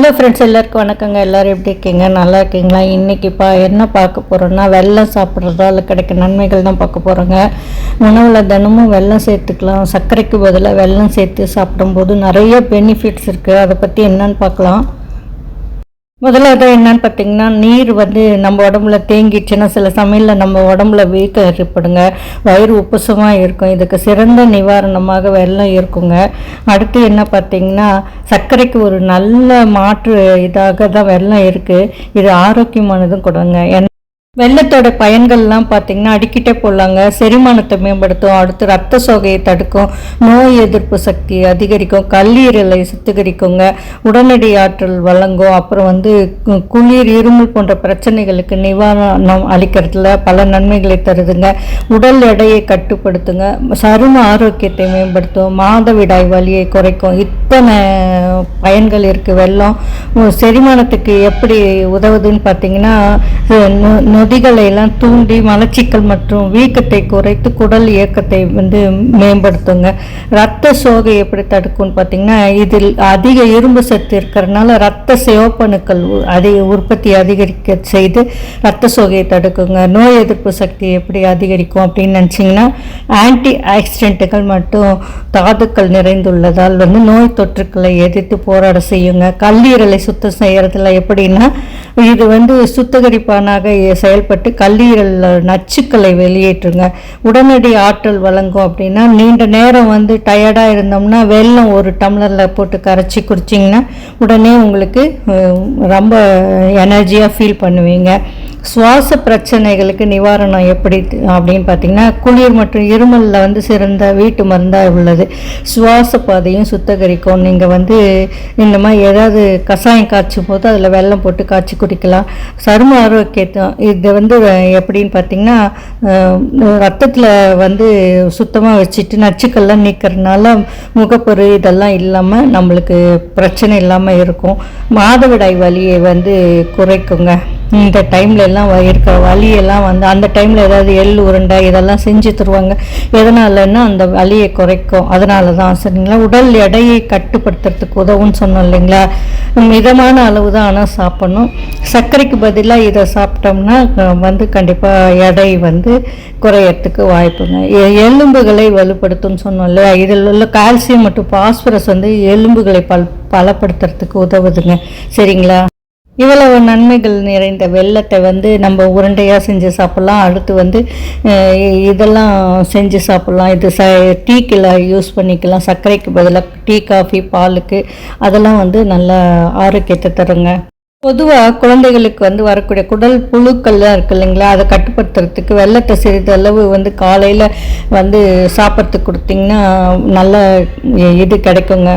Hello friends, எல்லாருக்கும் வணக்கங்க. எல்லோரும் எப்படி இருக்கீங்க? நல்லா இருக்கீங்களா? இன்றைக்கி என்ன பார்க்க போகிறோன்னா, வெல்லம் சாப்பிட்றதால கிடைக்க நன்மைகள் தான் பார்க்க போகிறோங்க. உணவில் தினமும் வெல்லம் சேர்த்துக்கலாம். சர்க்கரைக்கு பதிலாக வெல்லம் சேர்த்து சாப்பிடும்போது நிறைய பெனிஃபிட்ஸ் இருக்குது. அதை பற்றி என்னன்னு பார்க்கலாம். முதல்ல என்னன்னு பார்த்தீங்கன்னா, நீர் நம்ம உடம்புல தேங்கிடுச்சுன்னா சில சமயத்தில் நம்ம உடம்புல வீக்கம் ஏற்படுங்க, வயிறு உப்புசமாக இருக்கும். இதுக்கு சிறந்த நிவாரணமாக வெல்லம் இருக்குங்க. அடுத்து என்ன பார்த்தீங்கன்னா, சர்க்கரைக்கு ஒரு நல்ல மாற்று இதாக தான் வெல்லம் இருக்குது. இது ஆரோக்கியமானதும் கொடுங்க. வெல்லத்தோட பயன்கள்லாம் பார்த்திங்கன்னா அடிக்கிட்டே போடலாங்க. செரிமானத்தை மேம்படுத்தும், அடுத்து ரத்த சோகையை தடுக்கும், நோய் எதிர்ப்பு சக்தி அதிகரிக்கும், கல்லீரலை சுத்திகரிக்குங்க, உடனடி ஆற்றல் வழங்கும், அப்புறம் குளிர் இருமல் போன்ற பிரச்சனைகளுக்கு நிவாரணம் அளிக்கிறதுல பல நன்மைகளை தருதுங்க. உடல் எடையை கட்டுப்படுத்துங்க, சரும ஆரோக்கியத்தை மேம்படுத்தும், மாதவிடாய் வலியை குறைக்கும். இத்தனை பயன்கள் இருக்குது வெல்லம். செரிமானத்துக்கு எப்படி உதவுதுன்னு பார்த்தீங்கன்னா, நொதிகளை எல்லாம் தூண்டி மலச்சிக்கல் மற்றும் வீக்கத்தை குறைத்து குடல் இயக்கத்தை மேம்படுத்துங்க. ரத்த சோகை எப்படி தடுக்கும்னு பார்த்தீங்கன்னா, இதில் அதிக இரும்பு சத்து இருக்கிறதுனால ரத்த சிவப்பணுக்கள் உற்பத்தி அதிகரிக்க செய்து ரத்த சோகையை தடுக்குங்க. நோய் எதிர்ப்பு சக்தி எப்படி அதிகரிக்கும் அப்படின்னு நினச்சிங்கன்னா, ஆன்டி ஆக்சிடென்ட்டுகள் மற்றும் தாதுக்கள் நிறைந்துள்ளதால் நோய் தொற்றுக்களை எதிர்த்து போராட செய்யுங்க. கல்லீரலை சுத்தம் செய்யறதுல எப்படின்னா, இது சுத்திகரிப்பானாக செயல்பட்டு கல்லீரல் நச்சுக்களை வெளியேற்றுங்க. உடனடி ஆற்றல் வழங்கும். அப்படின்னா நீண்ட நேரம் டயர்டாக இருந்தோம்னா வெல்லம் ஒரு டம்ளரில் போட்டு கரைச்சி குடிச்சிங்கன்னா உடனே உங்களுக்கு ரொம்ப எனர்ஜியாக ஃபீல் பண்ணுவீங்க. சுவாச பிரச்சனைகளுக்கு நிவாரணம் எப்படி அப்படின்னு பார்த்தீங்கன்னா, குளிர் மற்றும் இருமலில் சிறந்த வீட்டு மருந்தாக உள்ளது. சுவாச பாதையும் சுத்தகரிக்கும். நீங்கள் இந்த மாதிரி ஏதாவது கஷாயம் காய்ச்சும் போது அதில் வெல்லம் போட்டு காய்ச்சி குடிக்கலாம். சரும ஆரோக்கியத்தை இது எப்படின்னு பார்த்தீங்கன்னா, ரத்தத்தில் சுத்தமாக வச்சுட்டு நச்சுக்கள்லாம் நீக்கிறதுனால முகப்பொரு இதெல்லாம் இல்லாமல் நம்மளுக்கு பிரச்சனை இல்லாமல் இருக்கும். மாதவிடாய் வலியை குறைக்குங்க. இந்த டைமில் எல்லாம் இருக்கிற வலியெல்லாம் அந்த டைமில் ஏதாவது எள் உருண்டை இதெல்லாம் செஞ்சு தருவாங்க. எதனாலன்னா அந்த வலியை குறைக்கும். அதனால தான் சரிங்களா. உடல் எடையை கட்டுப்படுத்துறதுக்கு உதவுன்னு சொன்னோம் இல்லைங்களா. மிதமான அளவு தான் ஆனால் சாப்பிடணும். சர்க்கரைக்கு பதிலாக இதை சாப்பிட்டோம்னா கண்டிப்பாக எடை குறையறதுக்கு வாய்ப்புங்க. எலும்புகளை வலுப்படுத்தும்னு சொன்னோம் இல்லையா. இதில் உள்ள கால்சியம் மற்றும் பாஸ்பரஸ் எலும்புகளை பலப்படுத்துறதுக்கு உதவுதுங்க. சரிங்களா. இவ்வளவு நன்மைகள் நிறைந்த வெல்லத்தை நம்ம உருண்டையாக செஞ்சு சாப்பிட்லாம். அடுத்து இதெல்லாம் செஞ்சு சாப்பிட்லாம். இது டீக்கில் யூஸ் பண்ணிக்கலாம். சர்க்கரைக்கு பதிலாக டீ, காஃபி, பாலுக்கு அதெல்லாம் நல்ல ஆரோக்கியத்தை தருங்க. பொதுவாக குழந்தைகளுக்கு வரக்கூடிய குடல் புழுக்கள்லாம் இருக்குது இல்லைங்களா, அதை கட்டுப்படுத்துறதுக்கு வெல்லத்தை சிறிதளவு காலையில் சாப்பிட்றதுக்கு கொடுத்திங்கன்னா நல்ல இது கிடைக்குங்க.